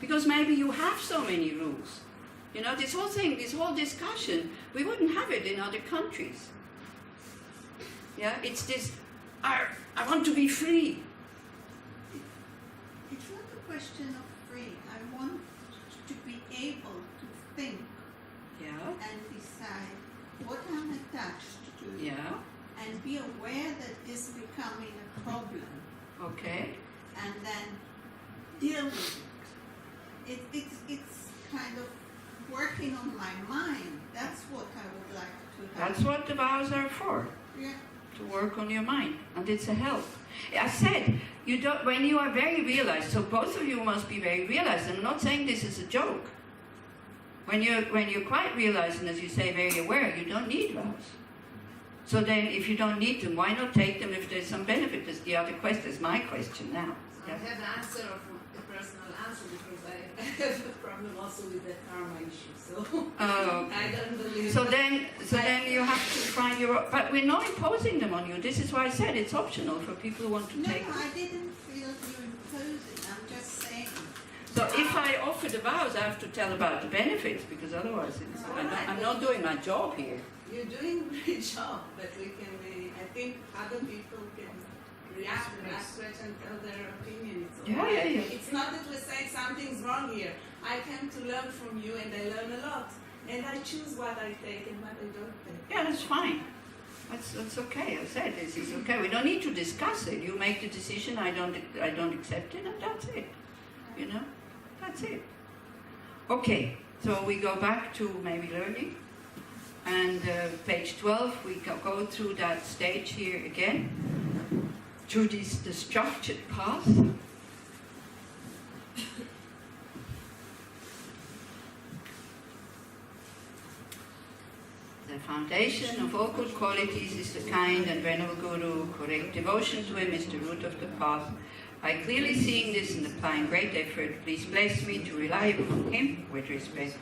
Because maybe you have so many rules. You know, this whole thing, this whole discussion, we wouldn't have it in other countries. Yeah, it's this, I want to be free. It's not a question of free. I want to be able to think and decide what I'm attached to. Yeah. And be aware that this is becoming a problem. Okay. And then deal with it. It's kind of working on my mind. That's what I would like to have. That's what the vows are for. Yeah. To work on your mind, and it's a help. I said, you don't, when you are very realized, so both of you must be very realized. I'm not saying this is a joke. When you're quite realized, and as you say, very aware, you don't need vows. So then, if you don't need them, why not take them if there's some benefit? That's the other question. That's my question now. I have the answer of the personal answer because I have a problem also with the karma issue. So I don't believe. So then you have to find your. But we're not imposing them on you. This is why I said it's optional for people who want to take. No, I didn't feel you imposing. I'm just saying. So if I offer the vows, I have to tell about the benefits because otherwise, I'm not doing my job here. You're doing a great job, but we can. I think other people can react and ask questions and tell their opinion. It's not that we're saying something's wrong here. I came to learn from you and I learn a lot. And I choose what I take and what I don't take. Yeah, that's fine. That's okay. I said this is okay. We don't need to discuss it. You make the decision, I don't accept it, and that's it. You know? That's it. Okay, so we go back to maybe learning. And page 12, we go through that stage here again. Through the structured path. The foundation of all good qualities is the kind and venerable Guru. Correct devotion to him is the root of the path. By clearly seeing this and applying great effort, please bless me to rely upon him with respect.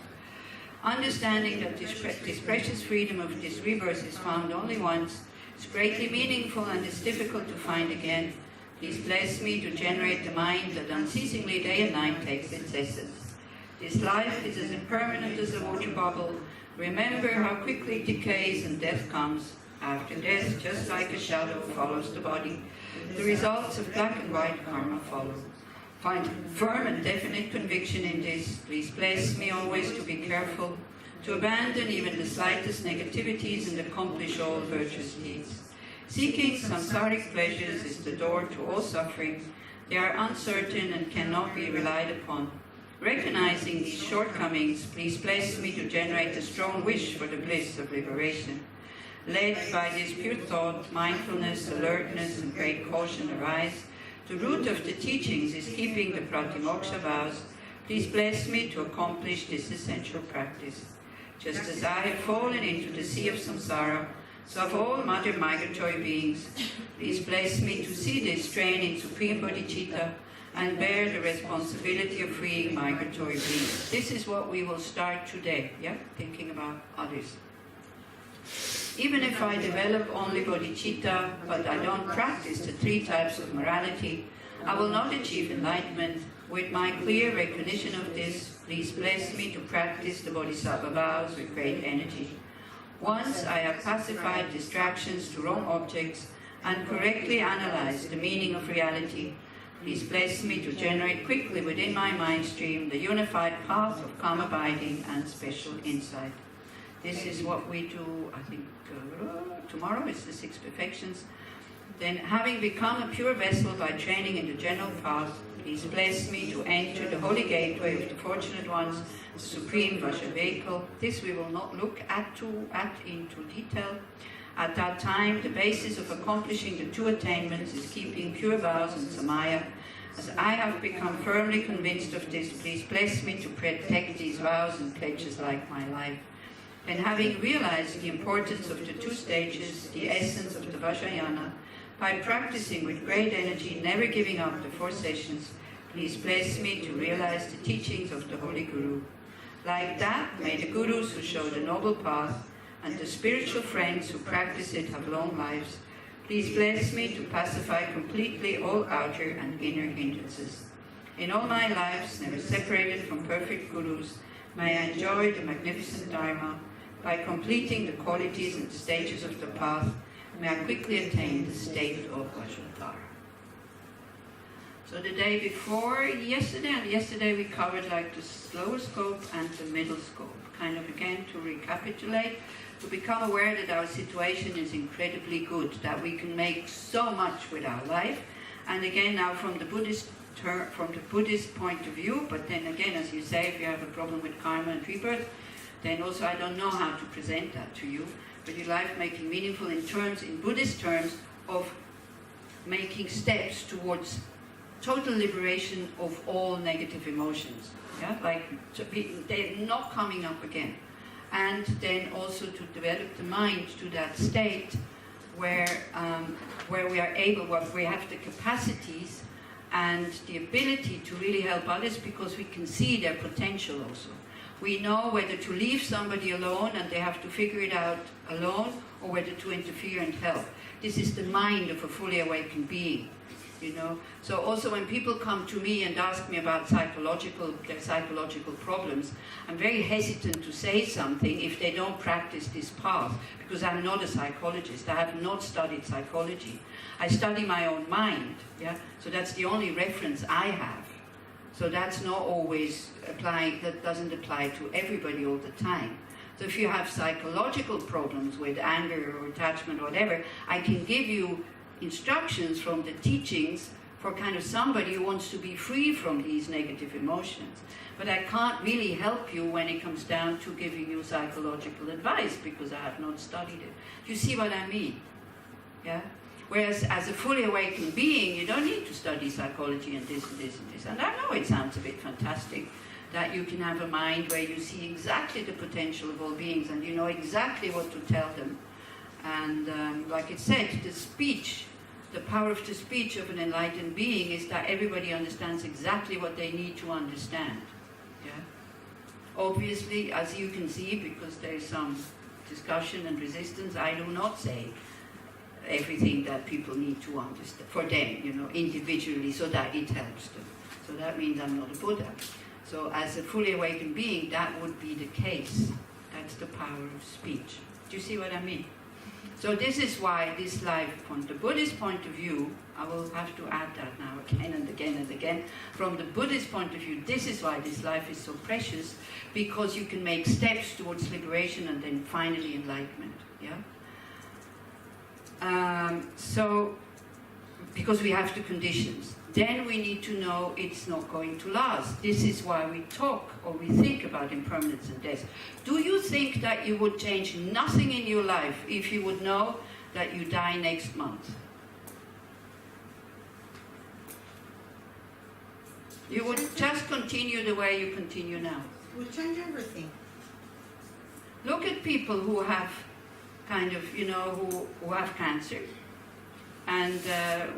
Understanding that this precious freedom of this rebirth is found only once, is greatly meaningful and is difficult to find again. Please bless me to generate the mind that unceasingly day and night takes its essence. This life is as impermanent as a water bubble. Remember how quickly it decays and death comes. After death, just like a shadow follows the body, the results of black and white karma follow. Find firm and definite conviction in this. Please bless me always to be careful, to abandon even the slightest negativities and accomplish all virtuous deeds. Seeking samsaric pleasures is the door to all suffering. They are uncertain and cannot be relied upon. Recognizing these shortcomings, please bless me to generate a strong wish for the bliss of liberation. Led by this pure thought, mindfulness, alertness, and great caution arise. The root of the teachings is keeping the pratimoksha vows. Please bless me to accomplish this essential practice. Just as I have fallen into the sea of samsara, so have all mother migratory beings. Please bless me to see this train in supreme bodhicitta and bear the responsibility of freeing migratory beings. This is what we will start today, yeah? Thinking about others. Even if I develop only bodhicitta, but I don't practice the 3 types of morality, I will not achieve enlightenment. With my clear recognition of this, please bless me to practice the bodhisattva vows with great energy. Once I have pacified distractions to wrong objects and correctly analyzed the meaning of reality, please bless me to generate quickly within my mind stream the unified path of calm abiding and special insight. This is what we do, I think, tomorrow is the 6 perfections. Then, having become a pure vessel by training in the general path, please bless me to enter the holy gateway of the fortunate ones, the supreme Vajra vehicle. This we will not look at into detail. At that time, the basis of accomplishing the 2 attainments is keeping pure vows and samaya. As I have become firmly convinced of this, please bless me to protect these vows and pledges like my life. And having realized the importance of the 2 stages, the essence of the Vajrayana, by practicing with great energy, never giving up the 4 sessions, please bless me to realize the teachings of the Holy Guru. Like that, may the Gurus who show the noble path and the spiritual friends who practice it have long lives. Please bless me to pacify completely all outer and inner hindrances. In all my lives, never separated from perfect gurus, may I enjoy the magnificent Dharma. By completing the qualities and stages of the path, may I quickly attain the state of Vajradhara. So the day before yesterday, and yesterday we covered like the slower scope and the middle scope. Kind of again to recapitulate, to become aware that our situation is incredibly good, that we can make so much with our life. And again now from the Buddhist point of view, but then again, as you say, if you have a problem with karma and rebirth, then also I don't know how to present that to you, but your life making meaningful in Buddhist terms, of making steps towards total liberation of all negative emotions. Yeah, like they're not coming up again. And then also to develop the mind to that state where we are able, where we have the capacities and the ability to really help others, because we can see their potential also. We know whether to leave somebody alone and they have to figure it out alone, or whether to interfere and help. This is the mind of a fully awakened being, you know. So also when people come to me and ask me about their psychological problems, I'm very hesitant to say something if they don't practice this path, because I'm not a psychologist. I have not studied psychology. I study my own mind, yeah. So that's the only reference I have. So that's not always applying, that doesn't apply to everybody all the time. So if you have psychological problems with anger or attachment or whatever, I can give you instructions from the teachings for kind of somebody who wants to be free from these negative emotions. But I can't really help you when it comes down to giving you psychological advice, because I have not studied it. Do you see what I mean? Yeah? Whereas as a fully awakened being, you don't need to study psychology and this and this and this. And I know it sounds a bit fantastic, that you can have a mind where you see exactly the potential of all beings and you know exactly what to tell them. And like it said, the power of the speech of an enlightened being is that everybody understands exactly what they need to understand. Yeah? Obviously, as you can see, because there's some discussion and resistance, I do not say everything that people need to understand for them, you know, individually, so that it helps them. So that means I'm not a Buddha. So as a fully awakened being, that would be the case. That's the power of speech. Do you see what I mean? So this is why this life, from the Buddhist point of view, I will have to add that now again and again and again, from the Buddhist point of view, this is why this life is so precious, because you can make steps towards liberation and then finally enlightenment. Yeah? So, because we have the conditions, then we need to know it's not going to last. This is why we talk or we think about impermanence and death. Do you think that you would change nothing in your life if you would know that you die next month? You would just continue the way you continue now. We change everything. Look at people who have kind of, you know, who have cancer. And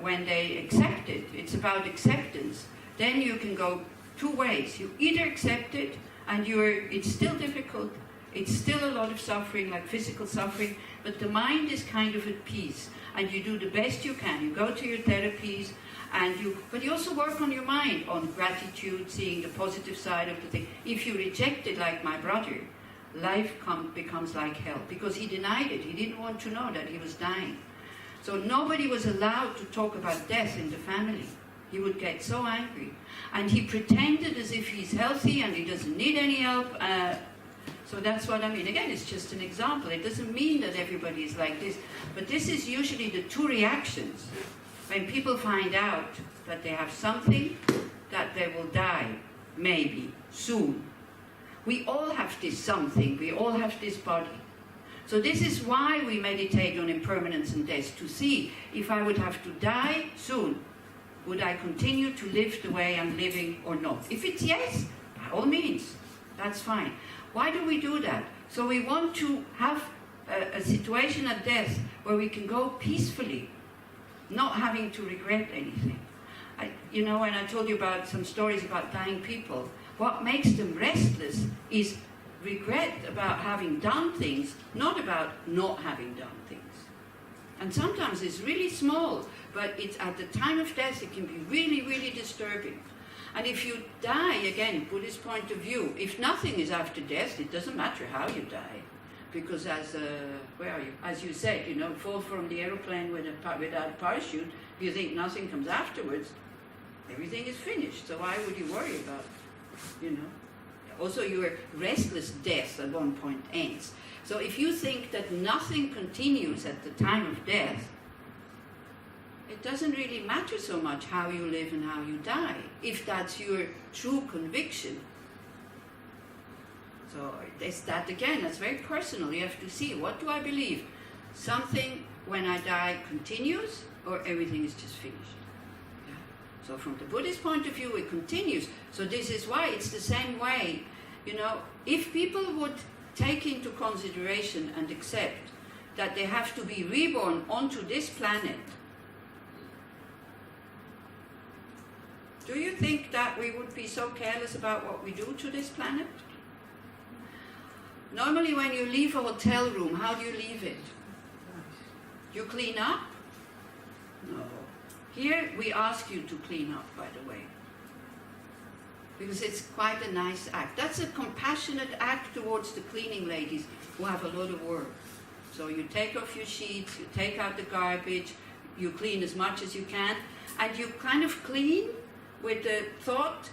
when they accept it, it's about acceptance. Then you can go two ways. You either accept it, and it's still difficult. It's still a lot of suffering, like physical suffering, but the mind is kind of at peace. And you do the best you can. You go to your therapies, but you also work on your mind, on gratitude, seeing the positive side of the thing. If you reject it, like my brother, life becomes like hell, because he denied it. He didn't want to know that he was dying. So nobody was allowed to talk about death in the family. He would get so angry. And he pretended as if he's healthy and he doesn't need any help. So that's what I mean. Again, it's just an example. It doesn't mean that everybody is like this. But this is usually the two reactions. When people find out that they have something, that they will die, maybe, soon. We all have this something. We all have this body. So this is why we meditate on impermanence and death, to see if I would have to die soon, would I continue to live the way I'm living or not? If it's yes, by all means, that's fine. Why do we do that? So we want to have a situation at death where we can go peacefully, not having to regret anything. You know, when I told you about some stories about dying people, what makes them restless is regret about having done things, not about not having done things. And sometimes it's really small, but it's at the time of death it can be really, really disturbing. And if you die, again, Buddhist point of view, if nothing is after death, it doesn't matter how you die. Because as you said, you know, fall from the aeroplane without a parachute, if you think nothing comes afterwards, everything is finished. So why would you worry about, you know? Also, your restless death at one point ends. So if you think that nothing continues at the time of death, it doesn't really matter so much how you live and how you die, if that's your true conviction. So it's that again, that's very personal. You have to see, what do I believe? Something when I die continues, or everything is just finished? Yeah. So from the Buddhist point of view, it continues. So this is why it's the same way. You know, if people would take into consideration and accept that they have to be reborn onto this planet, do you think that we would be so careless about what we do to this planet? Normally when you leave a hotel room, how do you leave it? You clean up? No. Here we ask you to clean up, by the way. Because it's quite a nice act. That's a compassionate act towards the cleaning ladies who have a lot of work. So you take off your sheets, you take out the garbage, you clean as much as you can, and you kind of clean with the thought,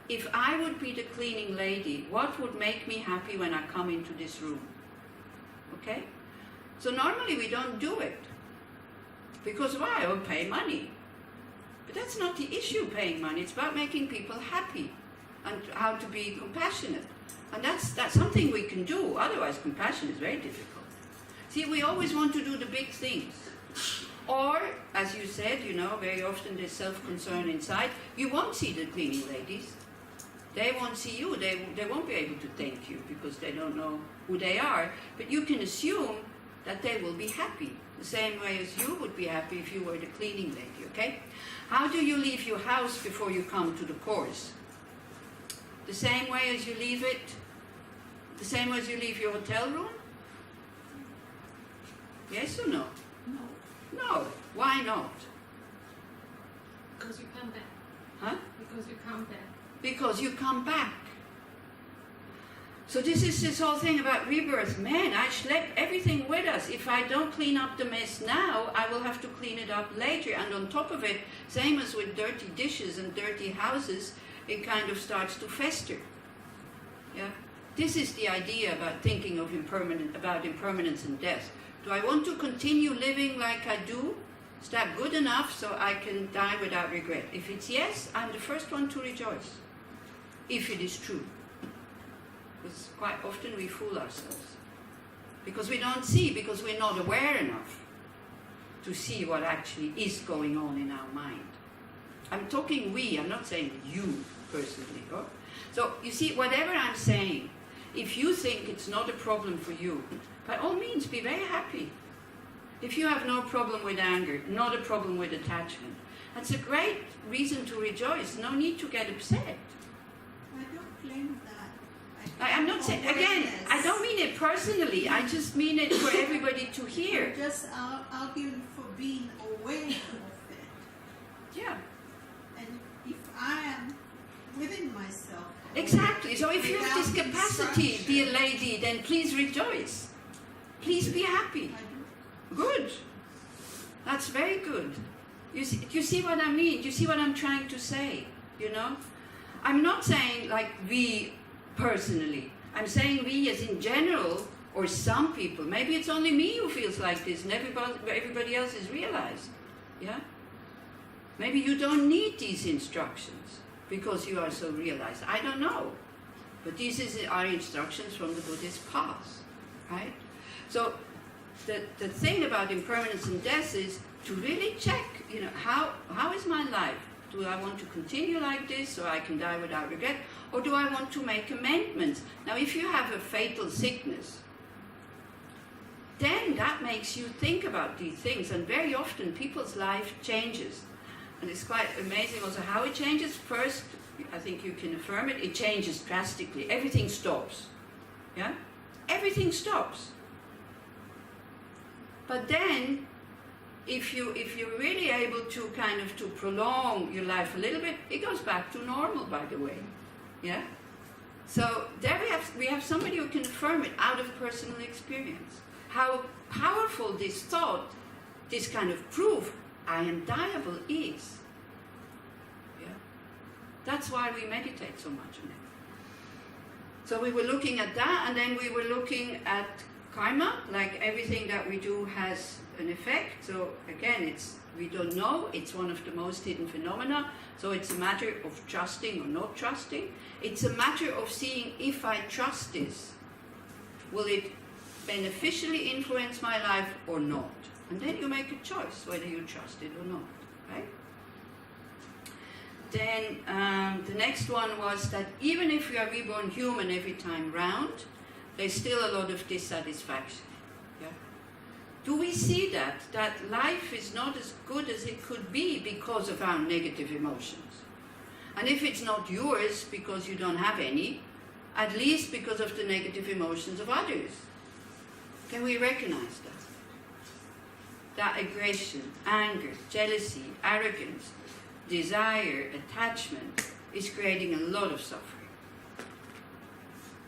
if I would be the cleaning lady, what would make me happy when I come into this room? Okay? So normally we don't do it. Because why? I'll pay money. But that's not the issue, paying money. It's about making people happy and how to be compassionate. And that's something we can do. Otherwise, compassion is very difficult. See, we always want to do the big things. Or, as you said, you know, very often there's self-concern inside. You won't see the cleaning ladies. They won't see you. They won't be able to thank you because they don't know who they are. But you can assume that they will be happy, the same way as you would be happy if you were the cleaning lady, okay? How do you leave your house before you come to the course? The same way as you leave it? The same way as you leave your hotel room? Yes or no? No. No. Why not? Because you come back. Huh? Because you come back. Because you come back. So this is this whole thing about rebirth. Man, I schlepp everything with us. If I don't clean up the mess now, I will have to clean it up later. And on top of it, same as with dirty dishes and dirty houses, it kind of starts to fester. Yeah? This is the idea about thinking of impermanence and death. Do I want to continue living like I do? Is that good enough so I can die without regret? If it's yes, I'm the first one to rejoice. If it is true. Because quite often we fool ourselves. Because we don't see, because we're not aware enough to see what actually is going on in our mind. I'm talking we, I'm not saying you personally. Oh? So you see, whatever I'm saying, if you think it's not a problem for you, by all means be very happy. If you have no problem with anger, not a problem with attachment, that's a great reason to rejoice. No need to get upset. I don't claim that. I'm not saying, again, I don't mean it personally, I just mean it for everybody to hear. I'm just arguing for being aware of it. Yeah. And if I am within myself. Exactly. So if you have this without capacity, instruction, dear lady, then please rejoice. Please be happy. I do. Good. That's very good. You see what I mean? You see what I'm trying to say? You know? I'm not saying like we personally. I'm saying we as in general, or some people. Maybe it's only me who feels like this and everybody else is realized. Yeah? Maybe you don't need these instructions because you are so realized. I don't know. But these are instructions from the Buddhist path. Right? So the thing about impermanence and death is to really check, you know, how is my life? Do I want to continue like this so I can die without regret? Or do I want to make amendments? Now, if you have a fatal sickness, then that makes you think about these things. And very often people's life changes. And it's quite amazing also how it changes. First, I think you can affirm it, it changes drastically. Everything stops. Yeah? Everything stops. But then if you're really able to kind of to prolong your life a little bit, it goes back to normal, by the way. Yeah? So there we have somebody who can affirm it out of personal experience. How powerful this thought, this kind of proof, I am dieable is. Yeah? That's why we meditate so much on it. So we were looking at that, and then we were looking at karma, like everything that we do has an effect. So again, we don't know, it's one of the most hidden phenomena, so it's a matter of trusting or not trusting. It's a matter of seeing, if I trust this, will it beneficially influence my life or not? And then you make a choice whether you trust it or not, right? Then the next one was that even if we are reborn human every time round, there's still a lot of dissatisfaction. Yeah? Do we see that life is not as good as it could be because of our negative emotions? And if it's not yours because you don't have any, at least because of the negative emotions of others. Can we recognize that? That aggression, anger, jealousy, arrogance, desire, attachment is creating a lot of suffering.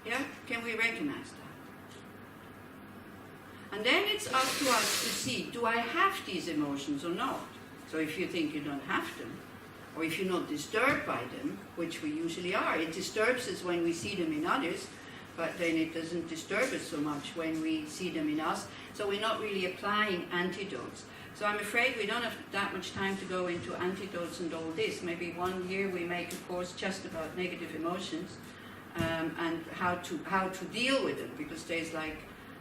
Yeah? Can we recognize that? And then it's up to us to see, do I have these emotions or not? So if you think you don't have them, or if you're not disturbed by them, which we usually are, it disturbs us when we see them in others, but then it doesn't disturb us so much when we see them in us. So we're not really applying antidotes. So I'm afraid we don't have that much time to go into antidotes and all this. Maybe one year we make a course just about negative emotions and how to deal with them, because there's like,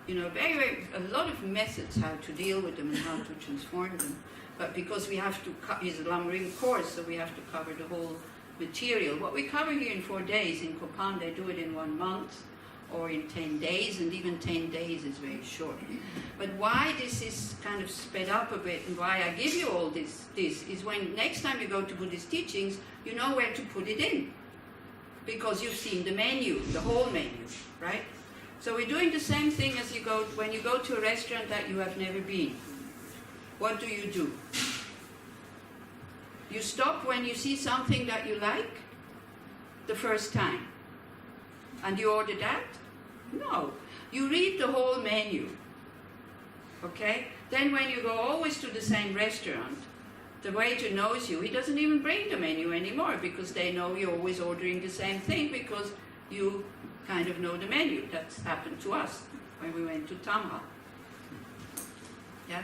a lot of methods how to deal with them and how to transform them. But because we have to, it's a Lamrim course, so we have to cover the whole material. What we cover here in 4 days, in Kopan they do it in 1 month, or in 10 days, and even 10 days is very short. But why this is kind of sped up a bit, and why I give you all this is when next time you go to Buddhist teachings, you know where to put it in. Because you've seen the menu, the whole menu, right? So we're doing the same thing as when you go to a restaurant that you have never been. What do? You stop when you see something that you like the first time. And you order that? No. You read the whole menu. Okay? Then when you go always to the same restaurant, the waiter knows you. He doesn't even bring the menu anymore because they know you're always ordering the same thing because you kind of know the menu. That's happened to us when we went to Tamha. Yeah?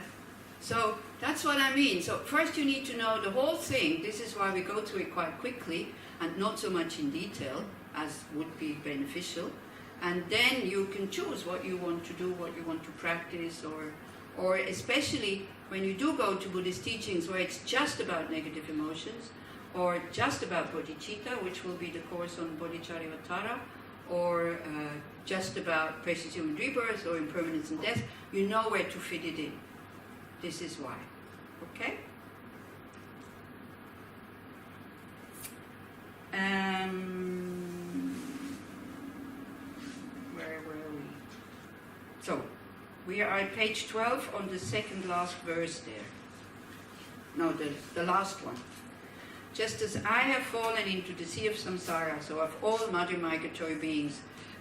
So that's what I mean. So first you need to know the whole thing. This is why we go through it quite quickly and not so much in detail as would be beneficial. And then you can choose what you want to do, what you want to practice, or especially when you do go to Buddhist teachings where it's just about negative emotions, or just about bodhicitta, which will be the course on bodhicharyavatara, or just about precious human rebirth, or impermanence and death, you know where to fit it in. This is why. Okay? Where were we? So, we are at page 12 on the second last verse there. No, the last one. Just as I have fallen into the sea of samsara, so have all mother migratory beings.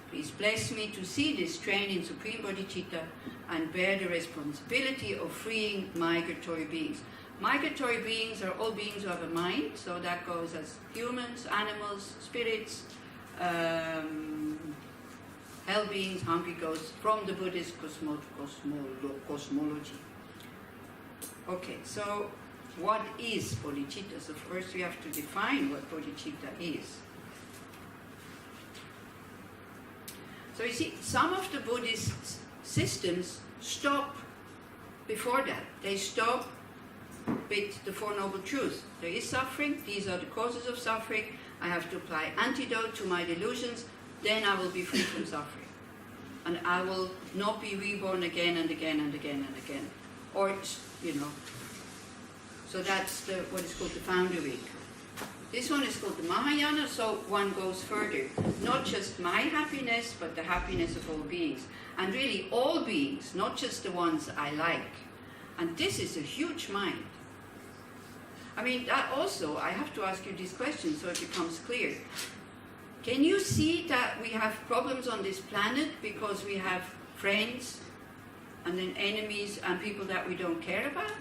Please bless me to see this train in supreme bodhicitta and bear the responsibility of freeing migratory beings. Migratory beings are all beings who have a mind, so that goes as humans, animals, spirits, hell beings, hungry ghosts, from the Buddhist cosmology. Okay, so what is bodhicitta? So first we have to define what bodhicitta is. So you see, some of the Buddhist systems stop before that. They stop with the Four Noble Truths. There is suffering, these are the causes of suffering, I have to apply antidote to my delusions, then I will be free from suffering. And I will not be reborn again and again and again and again. Or, so that's what is called the founder week. This one is called the Mahayana, so one goes further. Not just my happiness, but the happiness of all beings. And really all beings, not just the ones I like. And this is a huge mind. I mean, that also, I have to ask you this question so it becomes clear. Can you see that we have problems on this planet because we have friends and then enemies and people that we don't care about?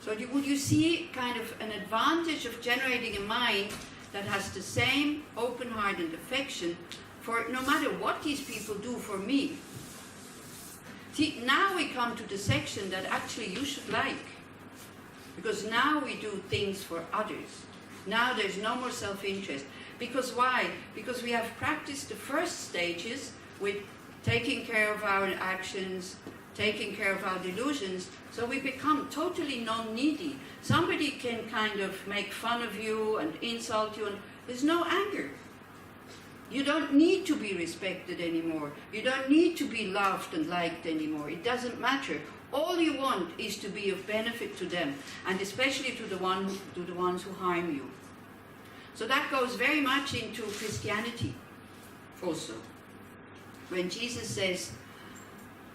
So would you see kind of an advantage of generating a mind that has the same open heart and affection for no matter what these people do for me? See, now we come to the section that actually you should like. Because now we do things for others. Now there's no more self-interest. Because why? Because we have practiced the first stages with taking care of our actions, taking care of our delusions, so we become totally non-needy. Somebody can kind of make fun of you and insult you, and there's no anger. You don't need to be respected anymore. You don't need to be loved and liked anymore. It doesn't matter. All you want is to be of benefit to them, and especially to the ones who harm you. So that goes very much into Christianity also. When Jesus says,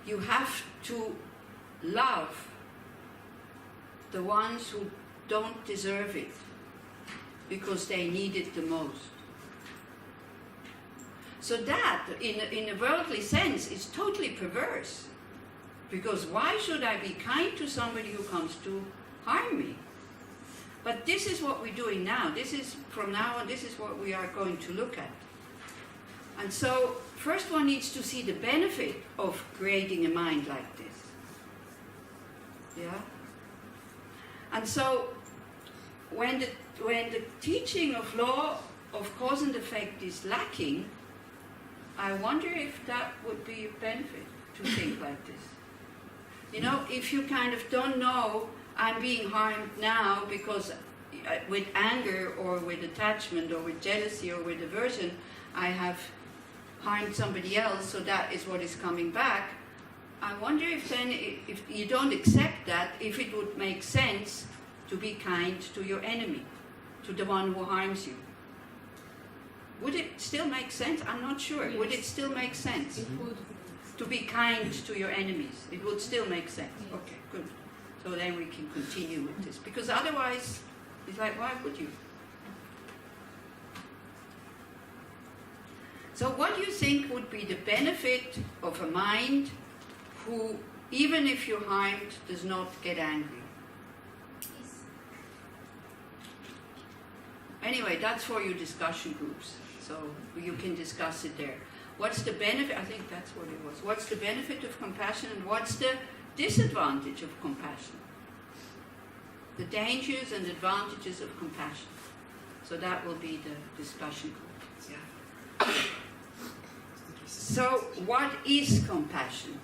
you have to love the ones who don't deserve it because they need it the most. So that, in a worldly sense, is totally perverse. Because why should I be kind to somebody who comes to harm me? But this is what we're doing now. This is, from now on, this is what we are going to look at. And so, first one needs to see the benefit of creating a mind like this. Yeah? And so, when the teaching of law of cause and effect is lacking, I wonder if that would be a benefit to think like this. You know, if you kind of don't know, I'm being harmed now because with anger or with attachment or with jealousy or with aversion, I have harmed somebody else, so that is what is coming back. I wonder if then, if you don't accept that, if it would make sense to be kind to your enemy, to the one who harms you. Would it still make sense? I'm not sure. Yes. Would it still make sense? It would. To be kind to your enemies. It would still make sense. Yes. Okay, good. So then we can continue with this. Because otherwise, it's like, why would you? So what do you think would be the benefit of a mind who, even if you're harmed, does not get angry? Yes. Anyway, that's for your discussion groups. So you can discuss it there. What's the benefit? I think that's what it was. What's the benefit of compassion and what's the disadvantage of compassion? The dangers and advantages of compassion. So that will be the discussion group. Yeah. So what is compassion?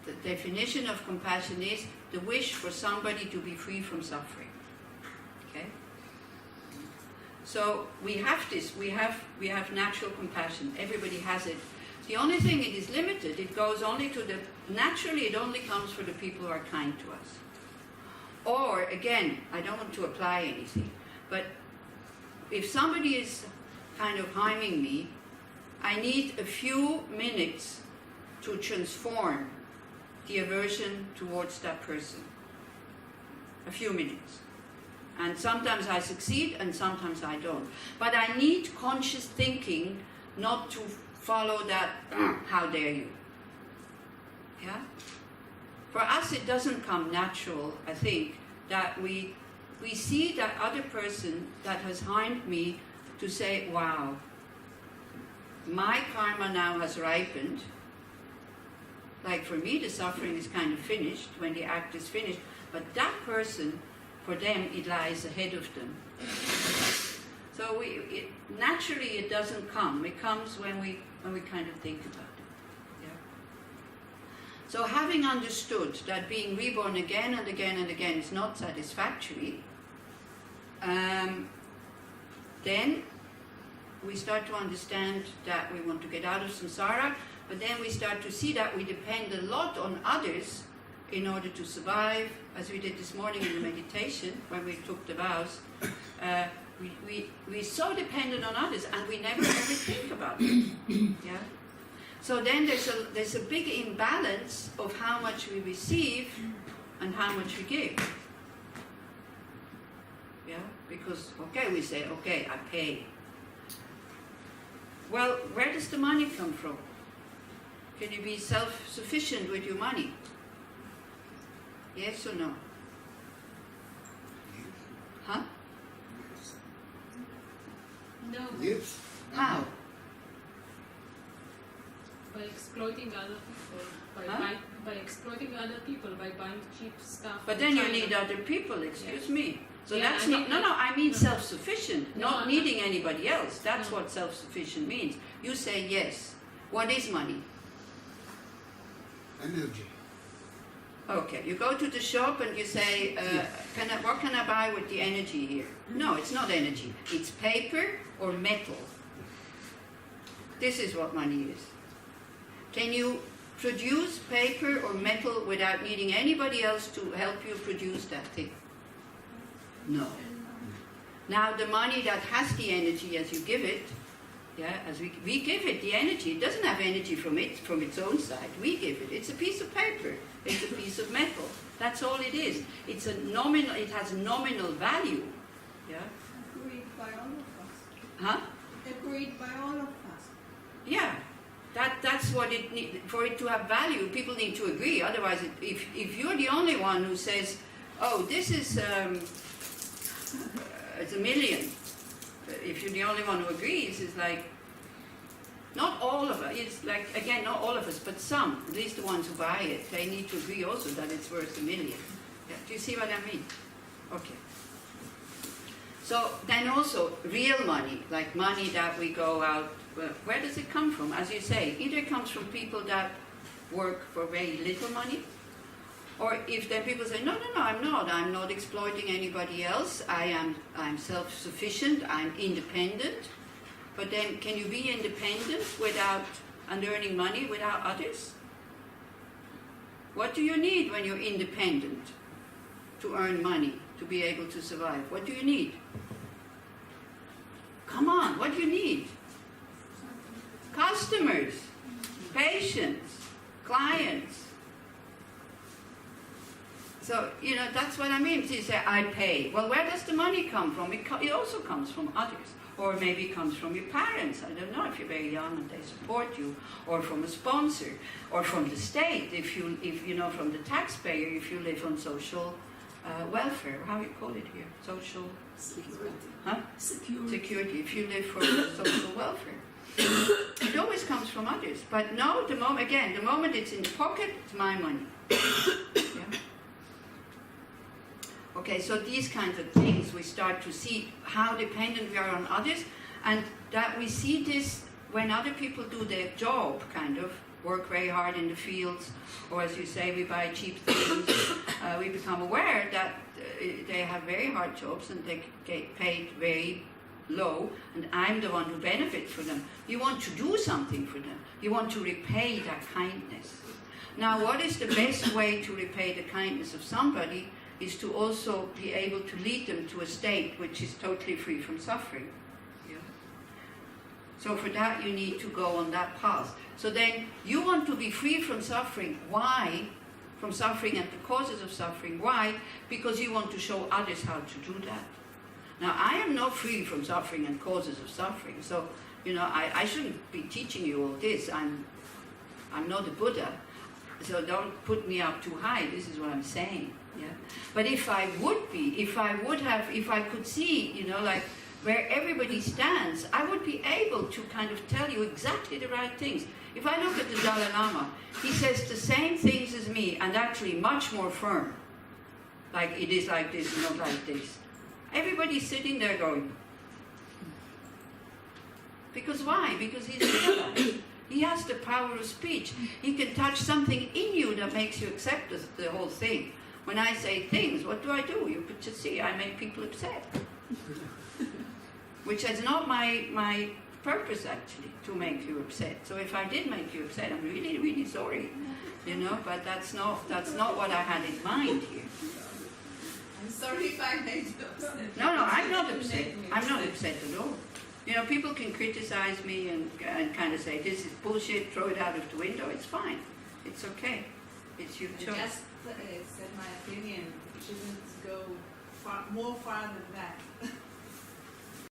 The definition of compassion is the wish for somebody to be free from suffering. Okay? So we have this, we have natural compassion. Everybody has it. The only thing, it is limited. It goes only to the, naturally it only comes for the people who are kind to us. Or, again, I don't want to apply anything, but if somebody is kind of harming me, I need a few minutes to transform the aversion towards that person. A few minutes. And sometimes I succeed and sometimes I don't. But I need conscious thinking not to follow that, how dare you. Yeah? For us it doesn't come natural, I think, that we see that other person that has harmed me to say, wow, my karma now has ripened. Like for me, the suffering is kind of finished when the act is finished. But that person, for them, it lies ahead of them. So naturally, it doesn't come. It comes when we kind of think about it. Yeah? So having understood that being reborn again and again and again is not satisfactory, then we start to understand that we want to get out of samsara, but then we start to see that we depend a lot on others in order to survive, as we did this morning in the meditation when we took the vows. We're so dependent on others and we never ever think about it. Yeah? So then there's a big imbalance of how much we receive and how much we give. Yeah, because, okay, we say, okay, I pay. Well, where does the money come from? Can you be self-sufficient with your money? Yes or no? Huh? No, Yes. How? by exploiting other people, Huh? by exploiting other people, by buying cheap stuff. But from then you China. need other people, excuse me. So Yeah, that's I not, mean- no, I mean No. self-sufficient, No, not I'm needing anybody else. That's No. what self-sufficient means. You say yes. What is money? Energy. Okay, you go to the shop and you say, what can I buy with the energy here? No, it's not energy. It's paper or metal. This is what money is. Can you produce paper or metal without needing anybody else to help you produce that thing? No. Now the money that has the energy as you give it, yeah, as we give it the energy, it doesn't have energy from its own side. We give it. It's a piece of paper. It's a piece of metal. That's all it is. It's a nominal. It has nominal value. Yeah. Agreed by all of us. Huh? Agreed by all of us. Yeah. That's what it need, for it to have value. People need to agree. Otherwise, if you're the only one who says, "Oh, this is it's $1 million," if you're the only one who agrees, it's like not all of us. It's like again, not all of us, but some. At least the ones who buy it, they need to agree also that it's worth $1 million. Yeah. Do you see what I mean? Okay. So then also real money, like money that we go out. Where does it come from? As you say, either it comes from people that work for very little money, or if then people say, no, I'm not exploiting anybody else, I'm self-sufficient, I'm independent. But then can you be independent without and earning money without others? What do you need when you're independent to earn money, to be able to survive? What do you need? Come on, what do you need? Customers, patients, clients. So, that's what I mean. So you say, I pay. Well, where does the money come from? It also comes from others. Or maybe it comes from your parents. I don't know, if you're very young and they support you. Or from a sponsor. Or from the state, if from the taxpayer, if you live on social welfare. How you call it here? Social Security. Huh? Security. If you live for social welfare. It always comes from others. But no, the moment it's in the pocket, it's my money. Yeah? Okay, so these kinds of things, we start to see how dependent we are on others, and that we see this when other people do their job, kind of, work very hard in the fields, or as you say, we buy cheap things, we become aware that they have very hard jobs and they get paid very low, and I'm the one who benefits from them. You want to do something for them. You want to repay that kindness. Now, what is the best way to repay the kindness of somebody is to also be able to lead them to a state which is totally free from suffering. Yeah? So for that, you need to go on that path. So then, you want to be free from suffering. Why? From suffering and the causes of suffering. Why? Because you want to show others how to do that. Now, I am not free from suffering and causes of suffering, so, I shouldn't be teaching you all this. I'm not a Buddha, so don't put me up too high. This is what I'm saying, yeah? But if I could see, like, where everybody stands, I would be able to kind of tell you exactly the right things. If I look at the Dalai Lama, he says the same things as me, and actually much more firm. Like, it is like this, not like this. Everybody's sitting there going. Because why? Because he's realized. He has the power of speech. He can touch something in you that makes you accept the whole thing. When I say things, what do? You could just see, I make people upset. Which is not my purpose, actually, to make you upset. So if I did make you upset, I'm really, really sorry. But that's not what I had in mind here. I'm sorry if I made you upset. No, I'm not upset. I'm not upset at all. You know, people can criticize me and kind of say, this is bullshit, throw it out of the window. It's fine. It's okay. It's your I choice. just said my opinion. It shouldn't go more far than that.